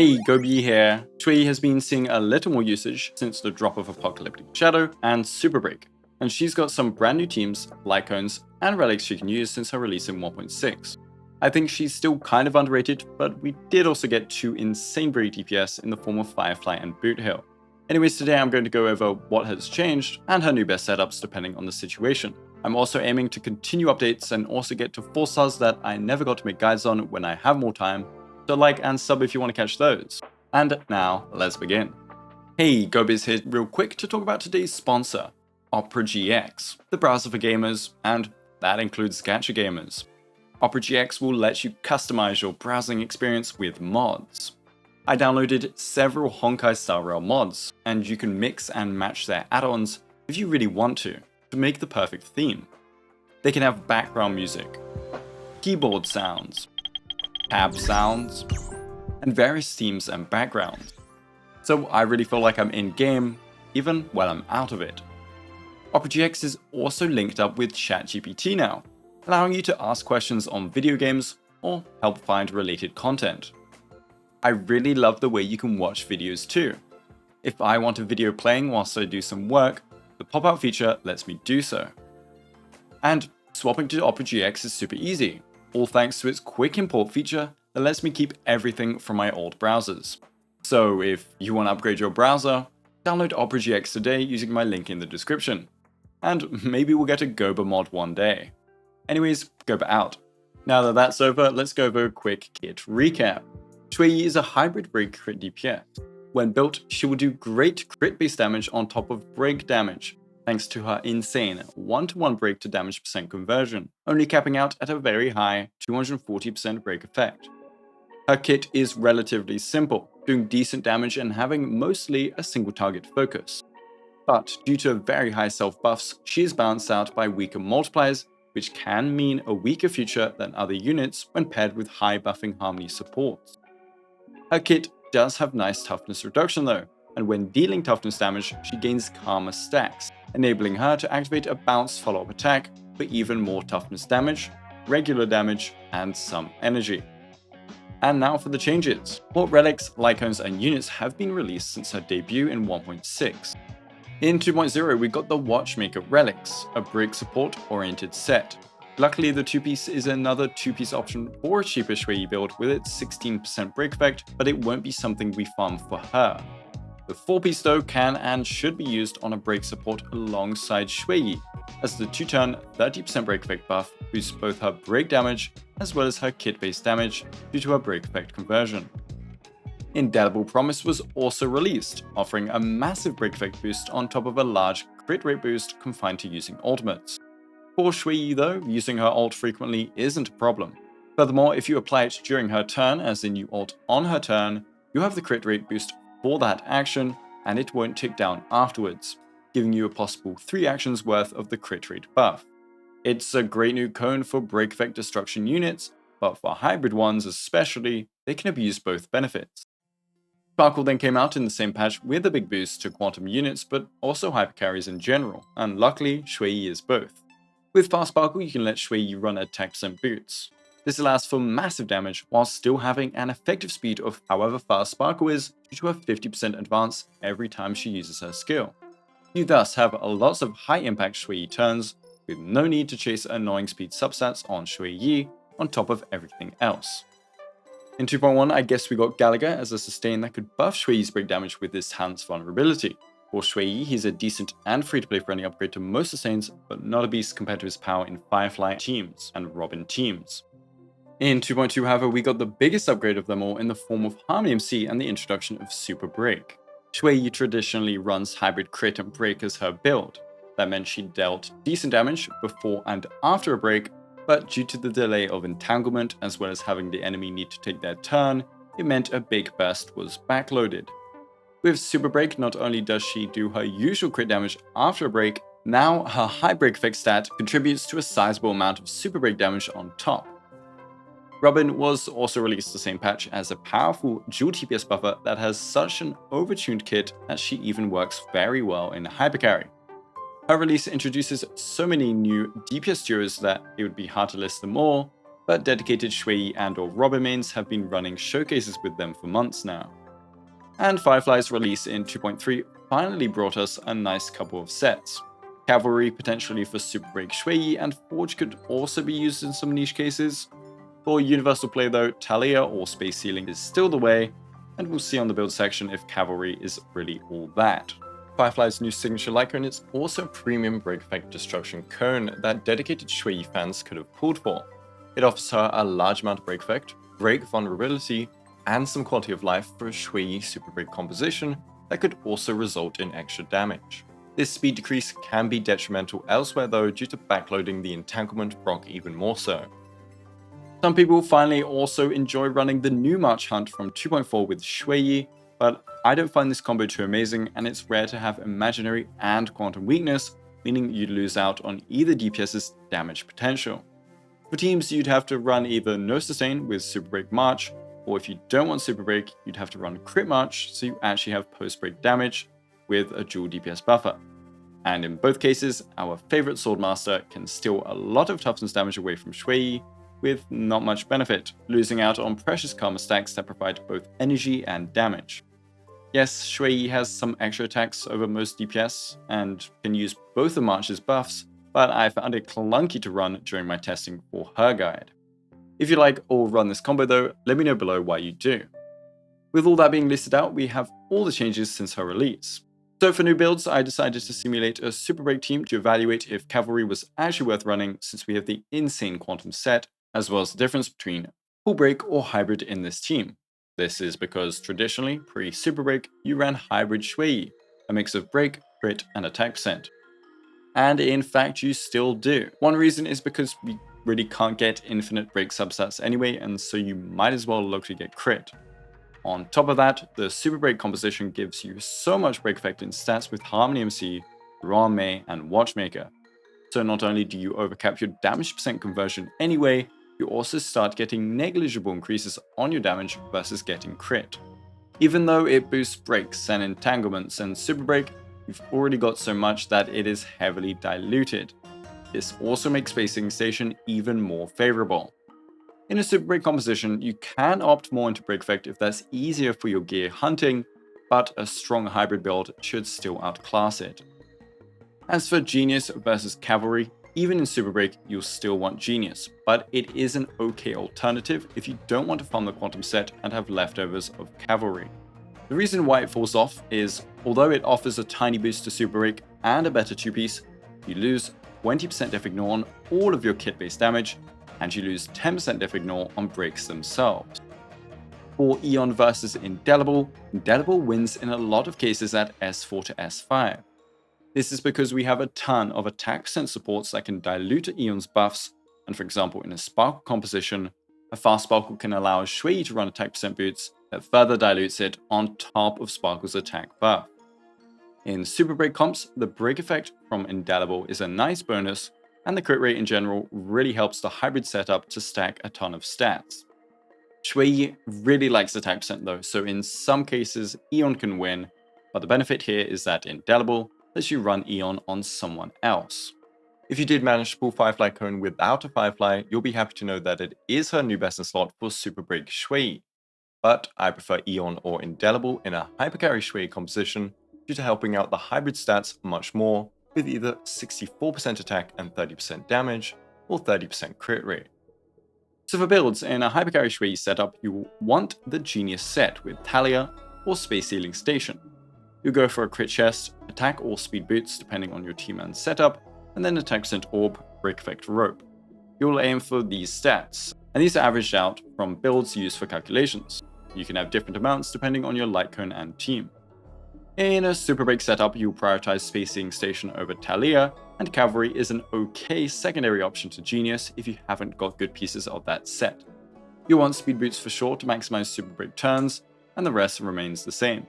Hey, Gobi here. Xueyi has been seeing a little more usage since the drop of Apocalyptic Shadow and Super Break, and she's got some brand new teams, Lycones, and Relics she can use since her release in 1.6. I think she's still kind of underrated, but we did also get two insane break DPS in the form of Firefly and Boothill. Anyways, today I'm going to go over what has changed and her new best setups depending on the situation. I'm also aiming to continue updates and also get to 4 stars that I never got to make guides on when I have more time. So like and sub if you want to catch those. And now, let's begin. Hey, GoBiz here real quick to talk about today's sponsor, Opera GX, the browser for gamers, and that includes gacha gamers. Opera GX will let you customize your browsing experience with mods. I downloaded several Honkai Star Rail mods, and you can mix and match their add-ons if you really want to make the perfect theme. They can have background music, keyboard sounds, tab sounds, and various themes and backgrounds. So I really feel like I'm in-game, even when I'm out of it. Opera GX is also linked up with ChatGPT now, allowing you to ask questions on video games or help find related content. I really love the way you can watch videos too. If I want a video playing whilst I do some work, the pop-out feature lets me do so. And swapping to Opera GX is super easy, all thanks to its quick import feature that lets me keep everything from my old browsers. So if you want to upgrade your browser, download Opera GX today using my link in the description. And maybe we'll get a Goba mod one day. Anyways, Goba out. Now that that's over, let's go over a quick kit recap. Xueyi is a hybrid break crit DPS. When built, she will do great crit-based damage on top of break damage, thanks to her insane 1-to-1 break to damage percent conversion, only capping out at a very high 240% break effect. Her kit is relatively simple, doing decent damage and having mostly a single target focus. But due to very high self buffs, she is balanced out by weaker multipliers, which can mean a weaker future than other units when paired with high buffing harmony supports. Her kit does have nice toughness reduction though, and when dealing toughness damage, she gains Karma stacks, enabling her to activate a bounce follow-up attack for even more toughness damage, regular damage, and some energy. And now for the changes. More relics, lycones, and units have been released since her debut in 1.6. In 2.0, we got the Watchmaker Relics, a break support oriented set. Luckily, the 2-piece is another 2-piece option for a cheaper Xueyi build with its 16% break effect, but it won't be something we farm for her. The 4-piece though can and should be used on a break support alongside Xueyi, as the 2-turn 30% break effect buff boosts both her break damage as well as her kit-based damage due to her break effect conversion. Indelible Promise was also released, offering a massive break effect boost on top of a large crit rate boost confined to using ultimates. For Xueyi though, using her ult frequently isn't a problem. Furthermore, if you apply it during her turn, as in you ult on her turn, you have the crit rate boost for that action, and it won't tick down afterwards, giving you a possible 3 actions worth of the crit rate buff. It's a great new cone for break effect destruction units, but for hybrid ones especially, they can abuse both benefits. Sparkle then came out in the same patch with a big boost to quantum units, but also hypercarries in general, and luckily Xueyi is both. With Fast Sparkle, you can let Xueyi run attack percent boots. This allows for massive damage while still having an effective speed of however fast Sparkle is due to her 50% advance every time she uses her skill. You thus have lots of high impact Xueyi turns with no need to chase annoying speed substats on Xueyi on top of everything else. In 2.1, I guess we got Gallagher as a sustain that could buff Xueyi's break damage with this Hans vulnerability. For Xueyi, he's a decent and free-to-play friendly upgrade to most sustains, but not a beast compared to his power in Firefly teams and Robin teams. In 2.2, however, we got the biggest upgrade of them all in the form of Harmony MC and the introduction of Super Break. Xueyi traditionally runs hybrid crit and break as her build. That meant she dealt decent damage before and after a break, but due to the delay of entanglement as well as having the enemy need to take their turn, it meant a big burst was backloaded. With Super Break, not only does she do her usual crit damage after a break, now her high break effect stat contributes to a sizable amount of Super Break damage on top. Robin was also released the same patch as a powerful dual TPS buffer that has such an overtuned kit that she even works very well in hypercarry. Her release introduces so many new DPS duos that it would be hard to list them all, but dedicated Xueyi and/or Robin mains have been running showcases with them for months now. And Firefly's release in 2.3 finally brought us a nice couple of sets. Cavalry potentially for Super Break Xueyi, and Forge could also be used in some niche cases. For universal play though, Talia or Space Sealing is still the way, and we'll see on the build section if Cavalry is really all that. Firefly's new signature light cone is also a premium break effect destruction cone that dedicated Xueyi fans could have pulled for. It offers her a large amount of break effect, break vulnerability, and some quality of life for a Xueyi super break composition that could also result in extra damage. This speed decrease can be detrimental elsewhere though due to backloading the entanglement proc even more so. Some people finally also enjoy running the new March Hunt from 2.4 with Xueyi, but I don't find this combo too amazing, and it's rare to have imaginary and quantum weakness, meaning you'd lose out on either DPS's damage potential. For teams, you'd have to run either No Sustain with Super Break March, or if you don't want Super Break, you'd have to run Crit March so you actually have post-break damage with a dual DPS buffer. And in both cases, our favorite Swordmaster can steal a lot of toughness damage away from Xueyi, with not much benefit, losing out on precious karma stacks that provide both energy and damage. Yes, Xueyi has some extra attacks over most DPS, and can use both of March's buffs, but I found it clunky to run during my testing for her guide. If you like or run this combo though, let me know below why you do. With all that being listed out, we have all the changes since her release. So for new builds, I decided to simulate a Super Break team to evaluate if Cavalry was actually worth running, since we have the insane Quantum set, as well as the difference between full break or hybrid in this team. This is because traditionally, pre-Super Break, you ran hybrid Xueyi, a mix of break, crit, and attack percent. And in fact, you still do. One reason is because we really can't get infinite break substats anyway, and so you might as well locally get crit. On top of that, the Super Break composition gives you so much break effect in stats with Harmony MC, Ron May, and Watchmaker. So not only do you overcap your damage percent conversion anyway, you also start getting negligible increases on your damage versus getting crit. Even though it boosts breaks and entanglements and Super Break, you've already got so much that it is heavily diluted. This also makes Spacing Station even more favorable. In a Super Break composition, you can opt more into break effect if that's easier for your gear hunting, but a strong hybrid build should still outclass it. As for Genius versus Cavalry, even in Super Break, you'll still want Genius, but it is an okay alternative if you don't want to farm the Quantum set and have leftovers of Cavalry. The reason why it falls off is, although it offers a tiny boost to Super Break and a better 2-piece, you lose 20% def ignore on all of your kit-based damage, and you lose 10% def ignore on breaks themselves. For Aeon versus Indelible, Indelible wins in a lot of cases at S4 to S5. This is because we have a ton of attack percent supports that can dilute Aeon's buffs, and for example in a Sparkle composition, a fast Sparkle can allow Xueyi to run attack percent boots that further dilutes it on top of Sparkle's attack buff. In Super Break comps, the break effect from Indelible is a nice bonus, and the crit rate in general really helps the hybrid setup to stack a ton of stats. Xueyi really likes attack percent though, so in some cases Aeon can win, but the benefit here is that Indelible lets you run Aeon on someone else. If you did manage to pull Firefly Cone without a Firefly, you'll be happy to know that it is her new best in slot for Super Break Xueyi. But I prefer Aeon or Indelible in a Hypercarry Xueyi composition due to helping out the hybrid stats much more, with either 64% attack and 30% damage, or 30% crit rate. So for builds, in a Hypercarry Xueyi setup, you want the Genius set with Talia or Space Sealing Station. You go for a crit chest, attack or speed boots depending on your team and setup, and then attack percent orb, break effect rope. You'll aim for these stats, and these are averaged out from builds used for calculations. You can have different amounts depending on your light cone and team. In a Super Break setup, you'll prioritize Spacing Station over Talia, and Cavalry is an okay secondary option to Genius if you haven't got good pieces of that set. You'll want speed boots for sure to maximize Super Break turns, and the rest remains the same.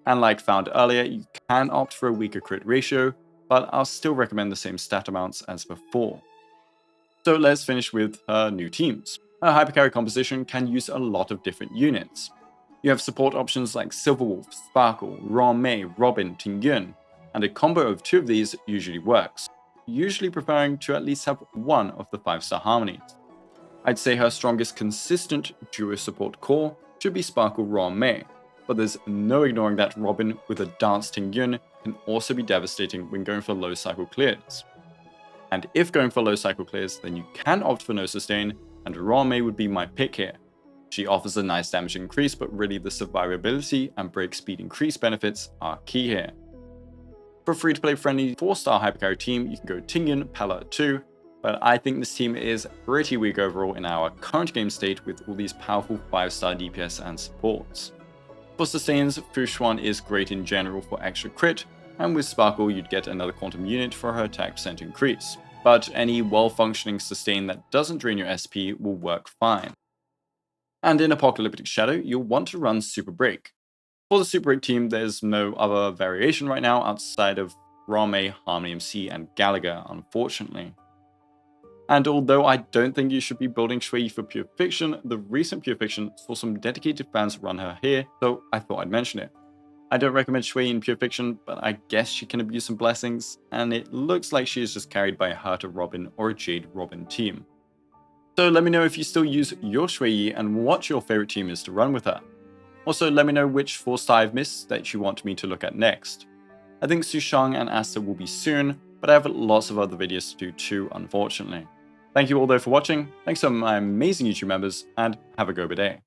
And like found earlier, you can opt for a weaker crit ratio, but I'll still recommend the same stat amounts as before. So let's finish with her new teams. Her Hypercarry composition can use a lot of different units. You have support options like Silverwolf, Sparkle, Ron May, Robin, Tingyun, and a combo of 2 of these usually works, usually preferring to at least have one of the 5-star harmonies. I'd say her strongest consistent duo support core should be Sparkle Ron Mei, but there's no ignoring that Robin with a Dance Ting Yun can also be devastating when going for low cycle clears. And if going for low cycle clears, then you can opt for no sustain, and Ron Mei would be my pick here. She offers a nice damage increase, but really the survivability and break speed increase benefits are key here. For a free-to-play friendly 4-star hypercarry team, you can go Tingyun, Pala 2, but I think this team is pretty weak overall in our current game state with all these powerful 5-star DPS and supports. For sustains, Fushuan is great in general for extra crit, and with Sparkle you'd get another quantum unit for her attack percent increase. But any well-functioning sustain that doesn't drain your SP will work fine. And in Apocalyptic Shadow, you'll want to run Super Break. For the Super Break team, there's no other variation right now outside of Rame, Harmony MC, and Gallagher, unfortunately. And although I don't think you should be building Xueyi for Pure Fiction, the recent Pure Fiction saw some dedicated fans run her here, so I thought I'd mention it. I don't recommend Xueyi in Pure Fiction, but I guess she can abuse some blessings, and it looks like she is just carried by a Herta Robin or a Jade Robin team. So let me know if you still use your Xueyi and what your favorite team is to run with her. Also, let me know which 4-star I've missed that you want me to look at next. I think Sushang and Asta will be soon, but I have lots of other videos to do too, unfortunately. Thank you all though for watching, thanks to my amazing YouTube members, and have a go day.